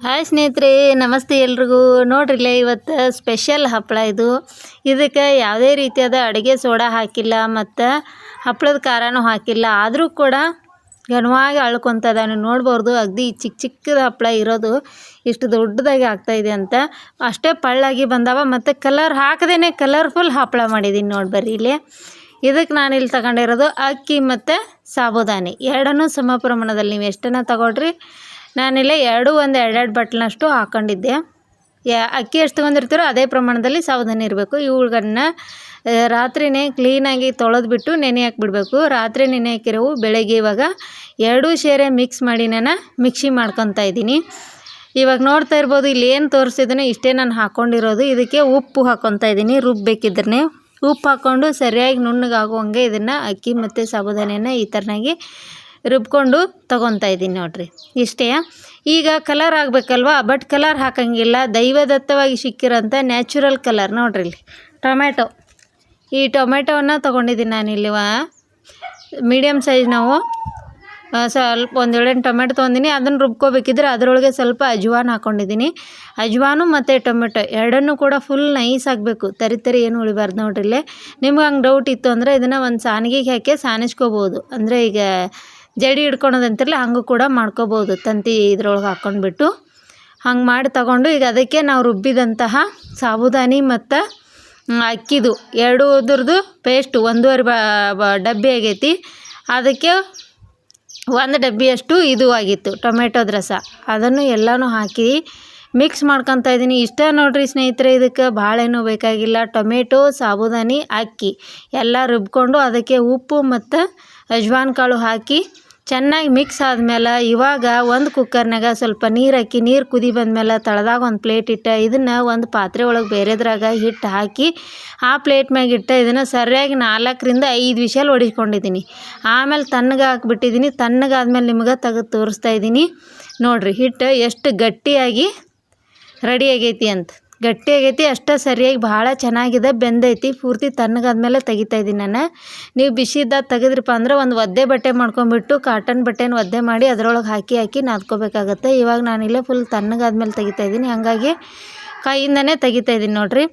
Hi ಸ್ನೇಹಿತರೆ, ನಮಸ್ತೆ ಎಲ್ರಿಗೂ. ನೋಡ್ರಿಲ್ಲ, ಇವತ್ತು ಸ್ಪೆಷಲ್ ಹಪ್ಪಳ ಇದು. ಇದಕ್ಕೆ ಯಾವುದೇ ರೀತಿಯಾದ ಅಡುಗೆ ಸೋಡಾ ಹಾಕಿಲ್ಲ ಮತ್ತು ಹಪ್ಪಳದ ಖಾರನೂ ಹಾಕಿಲ್ಲ. ಆದರೂ ಕೂಡ ಘನವಾಗಿ ಅಳ್ಕೊತದ. ನೀವು ನೋಡ್ಬೋದು, ಅಗದಿ ಚಿಕ್ಕ ಚಿಕ್ಕದ ಹಪ್ಪಳ ಇರೋದು ಇಷ್ಟು ದೊಡ್ಡದಾಗಿ ಆಗ್ತಾಯಿದೆ ಅಂತ. ಅಷ್ಟೇ ಪಳ್ಳಾಗಿ ಬಂದಾವ ಮತ್ತು ಕಲರ್ ಹಾಕದೇ ಕಲರ್ಫುಲ್ ಹಪ್ಪಳ ಮಾಡಿದ್ದೀನಿ. ನೋಡಿ ಬರ್ರಿ ಇಲ್ಲಿ. ಇದಕ್ಕೆ ನಾನಿಲ್ಲಿ ತಗೊಂಡಿರೋದು ಅಕ್ಕಿ ಮತ್ತು ಸಾಬುದಾನಿ ಎರಡನ್ನೂ ಸಮ ಪ್ರಮಾಣದಲ್ಲಿ ನೀವು ಎಷ್ಟನ್ನು ತಗೊಳ್ರಿ. ನಾನಿಲ್ಲ ಒಂದು ಎರಡೆರಡು ಬಟ್ಲನಷ್ಟು ಹಾಕ್ಕೊಂಡಿದ್ದೆ. ಅಕ್ಕಿ ಎಷ್ಟು ತೊಗೊಂಡಿರ್ತೀರೋ ಅದೇ ಪ್ರಮಾಣದಲ್ಲಿ ಸಾಬುದಾನಿ ಇರಬೇಕು. ಇವುಗಳನ್ನ ರಾತ್ರಿನೇ ಕ್ಲೀನಾಗಿ ತೊಳೆದ್ಬಿಟ್ಟು ನೆನೆ ಹಾಕಿಬಿಡ್ಬೇಕು. ರಾತ್ರಿ ನೆನೆ ಹಾಕಿರೋವು ಬೆಳಗ್ಗೆ ಇವಾಗ ಎರಡೂ ಸೇರೆ ಮಿಕ್ಸ್ ಮಾಡಿ ನಾನು ಮಿಕ್ಸಿ ಮಾಡ್ಕೊತಾ ಇದ್ದೀನಿ. ಇವಾಗ ನೋಡ್ತಾ ಇರ್ಬೋದು, ಇಲ್ಲಿ ಏನು ತೋರಿಸಿದ್ದೀನಿ ಇಷ್ಟೇ ನಾನು ಹಾಕ್ಕೊಂಡಿರೋದು. ಇದಕ್ಕೆ ಉಪ್ಪು ಹಾಕ್ಕೊತಾ ಇದ್ದೀನಿ. ರುಬ್ಬೇಕಿದ್ರೆ ಉಪ್ಪು ಹಾಕ್ಕೊಂಡು ಸರಿಯಾಗಿ ನುಣ್ಣಗಾಗುವಂಗೆ ಇದನ್ನು ಅಕ್ಕಿ ಮತ್ತು ಸಾಬುದಾನಿಯನ್ನು ಈ ಥರನಾಗಿ ರುಬ್ಕೊಂಡು ತೊಗೊತಾ ಇದ್ದೀನಿ. ನೋಡಿರಿ ಇಷ್ಟೇ. ಈಗ ಕಲರ್ ಆಗಬೇಕಲ್ವ, ಬಟ್ ಕಲರ್ ಹಾಕೋಂಗಿಲ್ಲ. ದೈವದತ್ತವಾಗಿ ಸಿಕ್ಕಿರೋಂಥ ನ್ಯಾಚುರಲ್ ಕಲರ್. ನೋಡಿರಿ ಇಲ್ಲಿ ಟೊಮೆಟೊ, ಈ ಟೊಮೆಟೊವನ್ನು ತೊಗೊಂಡಿದ್ದೀನಿ ನಾನಿಲ್ಲಿ. ಮೀಡಿಯಮ್ ಸೈಜ್ ನಾವು ಸ್ವಲ್ಪ ಒಂದು 7 ಟೊಮೆಟೊ ತೊಗೊಂಡಿನಿ. ಅದನ್ನು ರುಬ್ಕೋಬೇಕಿದ್ರೆ ಅದರೊಳಗೆ ಸ್ವಲ್ಪ ಅಜ್ವಾನ ಹಾಕ್ಕೊಂಡಿದ್ದೀನಿ. ಅಜ್ವಾನು ಮತ್ತು ಟೊಮೆಟೊ ಎರಡನ್ನೂ ಕೂಡ ಫುಲ್ ನೈಸ್ ಆಗಬೇಕು. ತರಿ ಏನು ಉಳಿಬಾರ್ದು. ನೋಡ್ರಿಲ್ಲೇ ನಿಮ್ಗೆ ಹಂಗೆ ಡೌಟ್ ಇತ್ತು ಅಂದರೆ ಇದನ್ನು ಒಂದು ಸಾನಿಗೆಗೆ ಹಾಕಿ ಸಾನಿಸ್ಕೋಬೋದು. ಅಂದರೆ ಈಗ ಜಡಿ ಹಿಡ್ಕೊಳೋದಂತಿರಲ್ಲ, ಹಂಗೂ ಕೂಡ ಮಾಡ್ಕೋಬೋದು. ತಂತಿ ಇದ್ರೊಳಗೆ ಹಾಕ್ಕೊಂಡ್ಬಿಟ್ಟು ಹಂಗೆ ಮಾಡಿ ತಗೊಂಡು ಈಗ ಅದಕ್ಕೆ ನಾವು ರುಬ್ಬಿದಂತಹ ಸಾಬುದಾನಿ ಮತ್ತು ಅಕ್ಕಿದು ಎರಡೂದ್ರದ್ದು ಪೇಸ್ಟು 1.5 ಡಬ್ಬಿ ಆಗೈತಿ. ಅದಕ್ಕೆ 1 ಡಬ್ಬಿಯಷ್ಟು ಇದು ಆಗಿತ್ತು ಟೊಮೆಟೊದ ರಸ. ಅದನ್ನು ಎಲ್ಲನೂ ಹಾಕಿ ಮಿಕ್ಸ್ ಮಾಡ್ಕೊತಾ ಇದ್ದೀನಿ. ಇಷ್ಟ ನೋಡಿರಿ ಸ್ನೇಹಿತರೆ, ಇದಕ್ಕೆ ಭಾಳ ಏನೂ ಬೇಕಾಗಿಲ್ಲ. ಟೊಮೆಟೊ, ಸಾಬುದಾನಿ, ಅಕ್ಕಿ ಎಲ್ಲ ರುಬ್ಕೊಂಡು ಅದಕ್ಕೆ ಉಪ್ಪು ಮತ್ತು ಅಜ್ವಾನ್ ಕಾಳು ಹಾಕಿ ಚೆನ್ನಾಗಿ ಮಿಕ್ಸ್ ಆದಮೇಲೆ ಇವಾಗ ಒಂದು ಕುಕ್ಕರ್ನಾಗ ಸ್ವಲ್ಪ ನೀರು ಹಾಕಿ, ನೀರು ಕುದಿ ಬಂದಮೇಲೆ ತಳದಾಗ ಒಂದು ಪ್ಲೇಟ್ ಇಟ್ಟು ಇದನ್ನು ಒಂದು ಪಾತ್ರೆ ಒಳಗೆ ಬೇರೆದ್ರಾಗ ಹಿಟ್ಟು ಹಾಕಿ ಆ ಪ್ಲೇಟ್ ಮ್ಯಾಗ ಇಟ್ಟು ಇದನ್ನು ಸರಿಯಾಗಿ 4ರಿಂದ 5 ವಿಷಲ್ ಹೊಡಿಸ್ಕೊಂಡಿದ್ದೀನಿ. ಆಮೇಲೆ ತಣ್ಣಗೆ ಹಾಕ್ಬಿಟ್ಟಿದ್ದೀನಿ. ತಣ್ಣಗಾದ್ಮೇಲೆ ನಿಮ್ಗೆ ತೆಗೆದು ತೋರಿಸ್ತಾ ಇದ್ದೀನಿ. ನೋಡಿರಿ ಹಿಟ್ಟು ಎಷ್ಟು ಗಟ್ಟಿಯಾಗಿ ರೆಡಿ ಆಗೈತಿ ಅಂತ. ಗಟ್ಟಿ ಆಗೈತಿ ಅಷ್ಟೇ ಸರಿಯಾಗಿ ಭಾಳ ಚೆನ್ನಾಗಿದೆ, ಬೆಂದೈತಿ. ಪೂರ್ತಿ ತಣ್ಣಗಾದ್ಮೇಲೆ ತೆಗಿತಾ ಇದ್ದೀನಿ ನಾನು. ನೀವು ಬಿಸಿದಾಗ ತೆಗೆದ್ರಪ್ಪ ಅಂದ್ರೆ ಒಂದು ಒದ್ದೆ ಬಟ್ಟೆ ಮಾಡ್ಕೊಂಬಿಟ್ಟು ಕಾಟನ್ ಬಟ್ಟೆನ ಒದ್ದೆ ಮಾಡಿ ಅದರೊಳಗೆ ಹಾಕಿ ನಾದ್ಕೋಬೇಕಾಗತ್ತೆ. ಇವಾಗ ನಾನಿಲ್ಲೇ ಫುಲ್ ತಣ್ಣಗಾದ್ಮೇಲೆ ತೆಗಿತಾ ಇದ್ದೀನಿ. ಹಾಗಾಗಿ ಕೈಯಿಂದನೇ ತೆಗಿತಾ ಇದ್ದೀನಿ. ನೋಡಿರಿ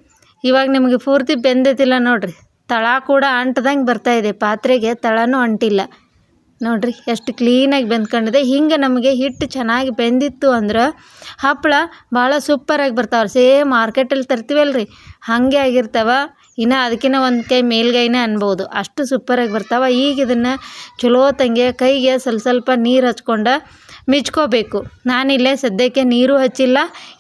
ಇವಾಗ ನಿಮಗೆ ಪೂರ್ತಿ ಬೆಂದೈತಿಲ್ಲ. ನೋಡಿರಿ ತಳ ಕೂಡ ಅಂಟ್ದಂಗೆ ಬರ್ತಾಯಿದೆ. ಪಾತ್ರೆಗೆ ತಳನೂ ಅಂಟಿಲ್ಲ. ನೋಡಿರಿ ಎಷ್ಟು ಕ್ಲೀನಾಗಿ ಬೆಂದ್ಕೊಂಡಿದೆ. ಹಿಂಗೆ ನಮಗೆ ಹಿಟ್ಟು ಚೆನ್ನಾಗಿ ಬೆಂದಿತ್ತು ಅಂದ್ರೆ ಹಪ್ಪಳ ಭಾಳ ಸೂಪರಾಗಿ ಬರ್ತಾವೆ. ಸೇಮ್ ಮಾರ್ಕೆಟಲ್ಲಿ ತರ್ತೀವಲ್ರಿ ಹಾಗೆ ಆಗಿರ್ತಾವೆ. ಇನ್ನು ಅದಕ್ಕಿಂತ ಒಂದು ಕೈ ಮೇಲ್ಗೈನೇ ಅನ್ಬೋದು, ಅಷ್ಟು ಸೂಪರಾಗಿ ಬರ್ತಾವೆ. ಈಗ ಇದನ್ನು ಚಲೋ ತಂಗೆ ಕೈಗೆ ಸ್ವಲ್ಪ ನೀರು ಹಚ್ಕೊಂಡು ಮಿಚ್ಕೋಬೇಕು. ನಾನಿಲ್ಲೇ ಸದ್ಯಕ್ಕೆ ನೀರು ಹಚ್ಚಿಲ್ಲ,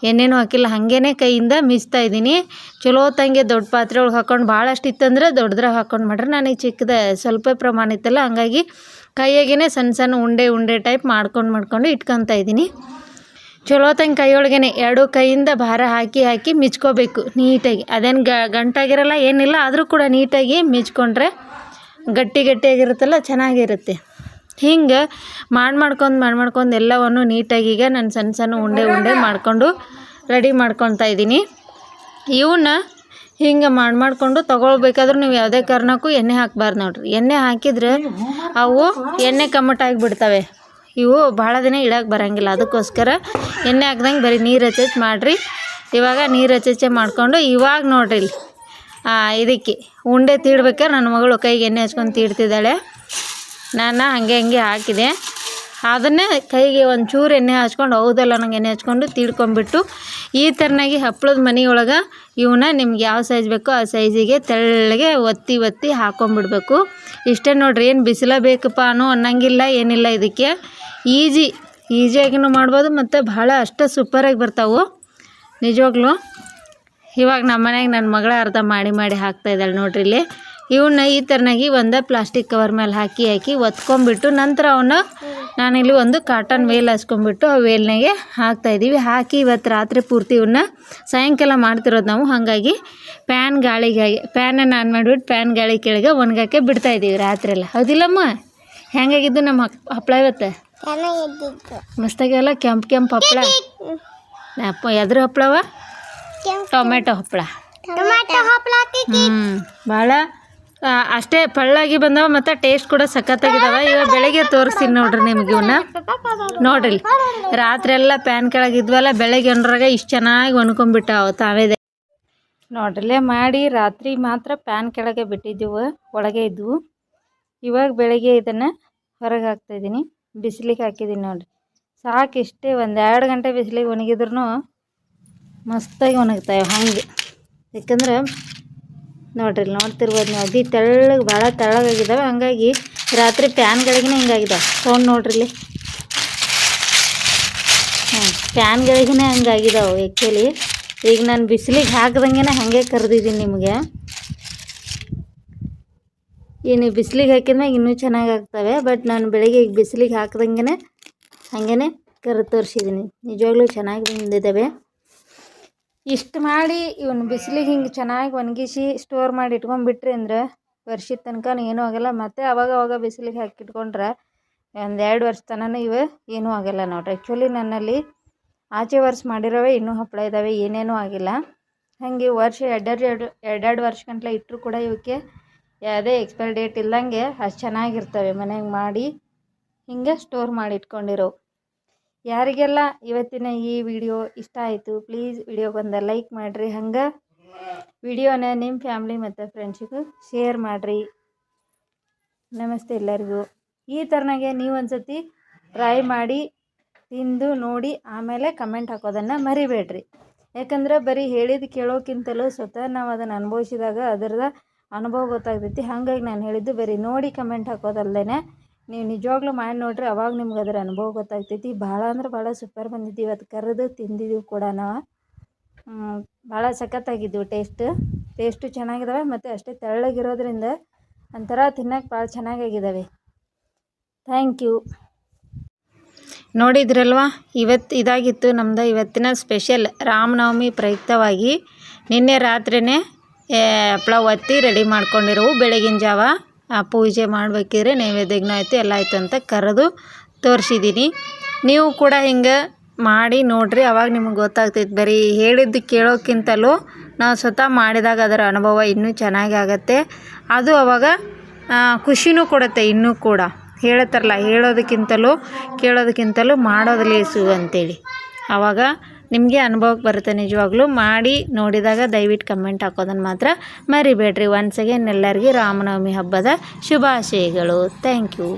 ಎಣ್ಣೆನೂ ಹಾಕಿಲ್ಲ, ಹಾಗೇ ಕೈಯಿಂದ ಮಿಚ್ತಾ ಇದ್ದೀನಿ. ಚಲೋ ತಂಗೆ ದೊಡ್ಡ ಪಾತ್ರೆ ಒಳಗೆ ಹಾಕ್ಕೊಂಡು ಭಾಳಷ್ಟು ಇತ್ತಂದ್ರೆ ದೊಡ್ಡದ್ರಾಗ ಹಾಕ್ಕೊಂಡು ಮಾಡ್ರೆ, ನನಗೆ ಚಿಕ್ಕದ ಸ್ವಲ್ಪ ಪ್ರಮಾಣ ಇತ್ತಲ್ಲ, ಹಂಗಾಗಿ ಕೈಯಾಗೇ ಸಣ್ಣ ಉಂಡೆ ಟೈಪ್ ಮಾಡ್ಕೊಂಡು ಇಟ್ಕೊತಾ ಇದ್ದೀನಿ. ಚಲೋ ತಂಗೆ ಕೈಯೊಳಗೇ 2 ಕೈಯಿಂದ ಭಾರ ಹಾಕಿ ಮಿಚ್ಕೋಬೇಕು ನೀಟಾಗಿ. ಅದೇನು ಗಂಟಾಗಿರಲ್ಲ ಏನಿಲ್ಲ, ಆದರೂ ಕೂಡ ನೀಟಾಗಿ ಮಿಚ್ಕೊಂಡ್ರೆ ಗಟ್ಟಿಯಾಗಿರುತ್ತಲ್ಲ, ಚೆನ್ನಾಗಿರುತ್ತೆ. ಹಿಂಗೆ ಮಾಡ್ಕೊಂಡು ಎಲ್ಲವನ್ನು ನೀಟಾಗಿ ಈಗ ನಾನು ಸಣ್ಣ ಉಂಡೆ ಮಾಡ್ಕೊಂಡು ರೆಡಿ ಮಾಡ್ಕೊತಾ ಇದ್ದೀನಿ. ಇವನ್ನ ಹಿಂಗೆ ಮಾಡ್ಕೊಂಡು ತೊಗೊಳ್ಬೇಕಾದ್ರೂ ನೀವು ಯಾವುದೇ ಕಾರಣಕ್ಕೂ ಎಣ್ಣೆ ಹಾಕಬಾರ್ದು. ನೋಡಿರಿ ಎಣ್ಣೆ ಹಾಕಿದರೆ ಅವು ಎಣ್ಣೆ ಕಮ್ಮಟಾಗಿಬಿಡ್ತವೆ. ಇವು ಭಾಳ ದಿನ ಇಡೋಕೆ ಬರೋಂಗಿಲ್ಲ. ಅದಕ್ಕೋಸ್ಕರ ಎಣ್ಣೆ ಹಾಕ್ದಂಗೆ ಬರೀ ನೀರು ಹಚ್ಚಿ ಮಾಡಿರಿ. ಇವಾಗ ನೀರು ಹಚ್ಚೆ ಮಾಡ್ಕೊಂಡು ಇವಾಗ ನೋಡ್ರಿ ಇಲ್ಲಿ ಇದಕ್ಕೆ ಉಂಡೆ ತೀಡ್ಬೇಕಾದ್ರೆ ನನ್ನ ಮಗಳು ಕೈಗೆ ಎಣ್ಣೆ ಹಚ್ಕೊಂಡು ತೀಡ್ತಿದ್ದಾಳೆ. ನಾನು ಹಾಗೆ ಹಾಕಿದೆ. ಅದನ್ನೇ ಕೈಗೆ ಒಂಚೂರು ಎಣ್ಣೆ ಹಚ್ಕೊಂಡು ಹೌದಲ್ಲ ನಂಗೆ ಎಣ್ಣೆ ಹಚ್ಕೊಂಡು ತೀಡ್ಕೊಂಬಿಟ್ಟು ಈ ಥರನಾಗಿ ಹಪ್ಪಳದ ಮನೆಯೊಳಗೆ ಇವನ್ನ ನಿಮ್ಗೆ ಯಾವ ಸೈಜ್ ಬೇಕೋ ಆ ಸೈಜಿಗೆ ತೆಳ್ಳಗೆ ಒತ್ತಿ ಹಾಕ್ಕೊಂಬಿಡ್ಬೇಕು. ಇಷ್ಟೇ ನೋಡ್ರಿ. ಏನು ಬಿಸಿಲ ಬೇಕಪ್ಪ ಅನ್ನಂಗಿಲ್ಲ, ಏನಿಲ್ಲ. ಇದಕ್ಕೆ ಈಸಿಯಾಗಿನೂ ಮಾಡ್ಬೋದು ಮತ್ತು ಭಾಳ ಅಷ್ಟು ಸೂಪರಾಗಿ ಬರ್ತಾವೆ ನಿಜವಾಗ್ಲೂ. ಇವಾಗ ನಮ್ಮ ಮನೆಯಾಗ ನನ್ನ ಮಗಳ ಅರ್ಧ ಮಾಡಿ ಹಾಕ್ತಾಯಿದ್ದಾಳೆ. ನೋಡ್ರಿ ಇಲ್ಲಿ ಇವನ್ನ ಈ ಥರನಾಗಿ ಒಂದು ಪ್ಲಾಸ್ಟಿಕ್ ಕವರ್ ಮೇಲೆ ಹಾಕಿ ಒತ್ಕೊಂಡ್ಬಿಟ್ಟು ನಂತರ ಅವನ್ನ ನಾನಿಲ್ಲಿ ಒಂದು ಕಾಟನ್ ವೇಲ್ ಹಚ್ಕೊಂಡ್ಬಿಟ್ಟು ಆ ವೇಲ್ನಾಗೆ ಹಾಕ್ತಾಯಿದ್ದೀವಿ. ಹಾಕಿ ಇವತ್ತು ರಾತ್ರಿ ಪೂರ್ತಿ ಇವನ್ನ ಸಾಯಂಕಾಲ ಮಾಡ್ತಿರೋದು ನಾವು. ಹಾಗಾಗಿ ಫ್ಯಾನನ್ನು ಆನ್ ಮಾಡಿಬಿಟ್ಟು ಫ್ಯಾನ್ ಗಾಳಿ ಕೆಳಗೆ ಒಣಗಕ್ಕೆ ಬಿಡ್ತಾಯಿದ್ದೀವಿ ರಾತ್ರಿಯೆಲ್ಲ. ಹೌದಿಲ್ಲಮ್ಮ? ಹೆಂಗಾಗಿದ್ದು ನಮ್ಮ ಹಪ್ಪಳ ಇವತ್ತು? ಮಸ್ತಾಗಲ್ಲ. ಕೆಂಪು ಹಪ್ಪಳ. ಎದ್ರ ಹಪ್ಪಳವ? ಟೊಮೆಟೊ ಹಪ್ಪಳ. ಭಾಳ ಅಷ್ಟೇ ಪಳ್ಳಾಗಿ ಬಂದವ ಮತ್ತು ಟೇಸ್ಟ್ ಕೂಡ ಸಖತ್ತಾಗಿದ್ದಾವೆ. ಇವಾಗ ಬೆಳಗ್ಗೆ ತೋರಿಸ್ತೀನಿ ನೋಡ್ರಿ ನಿಮ್ಗೆ ಇವನ್ನ ನೋಡ್ರಿ. ರಾತ್ರಿ ಎಲ್ಲ ಪ್ಯಾನ್ ಕೆಳಗಿದ್ವಲ್ಲ, ಬೆಳಗ್ಗೆ ಒಂದ್ರಾಗ ಇಷ್ಟು ಚೆನ್ನಾಗಿ ಒಣ್ಕೊಂಡ್ಬಿಟ್ಟಾವ ತಾವೇ ನೋಡ್ರಲ್ಲೇ ಮಾಡಿ. ರಾತ್ರಿ ಮಾತ್ರ ಪ್ಯಾನ್ ಕೆಳಗೆ ಬಿಟ್ಟಿದ್ದೀವಿ, ಒಳಗೆ ಇದ್ವು. ಇವಾಗ ಬೆಳಗ್ಗೆ ಇದನ್ನು ಹೊರಗೆ ಹಾಕ್ತಾಯಿದ್ದೀನಿ, ಬಿಸಿಲಿಗೆ ಹಾಕಿದ್ದೀನಿ ನೋಡಿರಿ. ಸಾಕು ಇಷ್ಟೇ, 1-2 ಗಂಟೆ ಬಿಸಿಲಿಗೆ ಒಣಗಿದ್ರೂ ಮಸ್ತಾಗಿ ಒಣಗ್ತಾವೆ ಹಂಗೆ. ಯಾಕಂದ್ರೆ ನೋಡ್ರಿ ನೋಡ್ತಿರ್ಬೋದು ನೀವು, ಅದಿ ತೆಳ್ಳಗೆ ಭಾಳ ತೆಳ್ಳಗಾಗಿದ್ದಾವೆ. ಹಂಗಾಗಿ ರಾತ್ರಿ ಪ್ಯಾನ್ಗಳಿಗಿನ ಹಿಂಗಾಗಿದ್ದಾವೆ. ಸೌಂಡ್ ನೋಡ್ರಿ ಇಲ್ಲಿ, ಪ್ಯಾನ್ಗಳಿಗಿನ ಹಂಗಾಗಿದ್ದಾವೆ ಆ್ಯಕ್ಚುಲಿ. ಈಗ ನಾನು ಬಿಸಿಲಿಗೆ ಹಾಕ್ದಂಗೆ ಹಾಗೆ ಕರೆದಿದ್ದೀನಿ ನಿಮಗೆ. ಇನ್ನು ಬಿಸಿಲಿಗೆ ಹಾಕಿದ್ಮ್ಯಾಗ ಇನ್ನೂ ಚೆನ್ನಾಗಿ ಆಗ್ತವೆ. ಬಟ್ ನಾನು ಬೆಳಗ್ಗೆ ಈಗ ಬಿಸಿಲಿಗೆ ಹಾಕ್ದಂಗೆ ಹಾಗೇ ಕರೆದು ತೋರಿಸಿದ್ದೀನಿ. ನಿಜವಾಗ್ಲೂ ಚೆನ್ನಾಗಿ ಬಂದಿದ್ದಾವೆ. ಇಷ್ಟು ಮಾಡಿ ಇವನು ಬಿಸಿಲಿಗೆ ಹಿಂಗೆ ಚೆನ್ನಾಗಿ ಒಣಗಿಸಿ ಸ್ಟೋರ್ ಮಾಡಿ ಇಟ್ಕೊಂಡ್ಬಿಟ್ರಿ ಅಂದ್ರೆ ವರ್ಷದ ತನಕ ಏನೂ ಆಗೋಲ್ಲ. ಮತ್ತು ಅವಾಗ ಬಿಸಿಲಿಗೆ ಹಾಕಿಟ್ಕೊಂಡ್ರೆ 1-2 ವರ್ಷ ತನಕ ಇವೆ ಏನೂ ಆಗೋಲ್ಲ ನೋಡ್ರಿ. ಆ್ಯಕ್ಚುಲಿ ನನ್ನಲ್ಲಿ ಆಚೆ ವರ್ಷ ಮಾಡಿರೋವೆ ಇನ್ನೂ ಹಪ್ಪಳ ಇದ್ದಾವೆ, ಏನೇನೂ ಆಗಿಲ್ಲ. ಹಾಗೆ ವರ್ಷ 2 ವರ್ಷ ಗಂಟಲೆ ಇಟ್ಟರು ಕೂಡ ಇವಕ್ಕೆ ಯಾವುದೇ ಎಕ್ಸ್ಪೈರಿ ಡೇಟ್ ಇಲ್ದಂಗೆ ಅಷ್ಟು ಚೆನ್ನಾಗಿರ್ತವೆ. ಮನೆಗೆ ಮಾಡಿ ಹಿಂಗೆ ಸ್ಟೋರ್ ಮಾಡಿ ಇಟ್ಕೊಂಡಿರೋ ಯಾರಿಗೆಲ್ಲ ಇವತ್ತಿನ ಈ ವಿಡಿಯೋ ಇಷ್ಟ ಆಯಿತು, ಪ್ಲೀಸ್ ವಿಡಿಯೋಗೊಂದು ಲೈಕ್ ಮಾಡಿರಿ. ಹಂಗೆ ವಿಡಿಯೋನ ನಿಮ್ಮ ಫ್ಯಾಮ್ಲಿ ಮತ್ತು ಫ್ರೆಂಡ್ಸಿಗೂ ಶೇರ್ ಮಾಡಿರಿ. ನಮಸ್ತೆ ಎಲ್ಲರಿಗೂ. ಈ ಥರನಾಗೆ ನೀವು ಒಂದ್ಸತಿ ಟ್ರೈ ಮಾಡಿ ತಿಂದು ನೋಡಿ ಆಮೇಲೆ ಕಮೆಂಟ್ ಹಾಕೋದನ್ನು ಮರಿಬೇಡ್ರಿ. ಯಾಕಂದ್ರೆ ಬರೀ ಹೇಳಿದ್ದು ಕೇಳೋಕ್ಕಿಂತಲೂ ಸ್ವತಃ ನಾವು ಅದನ್ನು ಅನುಭವಿಸಿದಾಗ ಅದರದ ಅನುಭವ ಗೊತ್ತಾಗ್ತೈತಿ. ಹಾಗಾಗಿ ನಾನು ಹೇಳಿದ್ದು ಬರೀ ನೋಡಿ ಕಮೆಂಟ್ ಹಾಕೋದಲ್ದೇ ನೀವು ನಿಜವಾಗ್ಲೂ ಮಾಡಿ ನೋಡ್ರಿ, ಅವಾಗ ನಿಮ್ಗೆ ಅದರ ಅನುಭವ ಗೊತ್ತಾಗ್ತೈತಿ. ಭಾಳ ಅಂದ್ರೆ ಭಾಳ ಸೂಪರ್ ಬಂದಿದ್ದೀವಿ. ಅದು ಕರೆದು ತಿಂದಿದ್ದೀವಿ ಕೂಡ ನಾವು. ಭಾಳ ಸಖತ್ತಾಗಿದ್ದವು. ಟೇಸ್ಟು ಚೆನ್ನಾಗಿದ್ದಾವೆ ಮತ್ತು ಅಷ್ಟೇ ತೆಳ್ಳಗಿರೋದ್ರಿಂದ ಒಂಥರ ತಿನ್ನೋಕೆ ಭಾಳ ಚೆನ್ನಾಗಾಗಿದ್ದಾವೆ. Thank you. ನೋಡಿದ್ರಲ್ವಾ, ಇದಾಗಿತ್ತು ನಮ್ಮದು ಇವತ್ತಿನ ಸ್ಪೆಷಲ್. ರಾಮನವಮಿ ಪ್ರಯುಕ್ತವಾಗಿ ನಿನ್ನೆ ರಾತ್ರಿಯೇ ಹಪ್ಪಳ ಒತ್ತಿ ರೆಡಿ ಮಾಡ್ಕೊಂಡಿರೋವು. ಬೆಳಗಿನ ಜಾವ ಪೂಜೆ ಮಾಡಬೇಕಿದ್ರೆ ನೈವೇದ್ಯಜ್ಞ ಆಯಿತು, ಎಲ್ಲ ಆಯಿತು ಅಂತ ಕರೆದು ತೋರಿಸಿದ್ದೀನಿ. ನೀವು ಕೂಡ ಹಿಂಗೆ ಮಾಡಿ ನೋಡಿರಿ, ಅವಾಗ ನಿಮಗೆ ಗೊತ್ತಾಗ್ತೈತೆ. ಬರೀ ಹೇಳಿದ್ದು ಕೇಳೋಕ್ಕಿಂತಲೂ ನಾವು ಸ್ವತಃ ಮಾಡಿದಾಗ ಅದರ ಅನುಭವ ಇನ್ನೂ ಚೆನ್ನಾಗಿ ಆಗುತ್ತೆ. ಅದು ಅವಾಗ ಖುಷಿನೂ ಕೊಡುತ್ತೆ. ಇನ್ನೂ ಕೂಡ ಹೇಳ್ತಾರಲ್ಲ, ಕೇಳೋದಕ್ಕಿಂತಲೂ ಮಾಡೋದು ಲೇಸು ಅಂತೇಳಿ. ಆವಾಗ ನಿಮಗೆ ಅನುಭವಕ್ಕೆ ಬರುತ್ತೆ. ನಿಜವಾಗ್ಲೂ ಮಾಡಿ ನೋಡಿದಾಗ ದಯವಿಟ್ಟು ಕಮೆಂಟ್ ಹಾಕೋದನ್ನು ಮಾತ್ರ ಮರಿಬೇಡ್ರಿ. ಒನ್ಸ್ ಅಗೇನ್ ಎಲ್ಲರಿಗೂ ರಾಮನವಮಿ ಹಬ್ಬದ ಶುಭಾಶಯಗಳು. Thank you.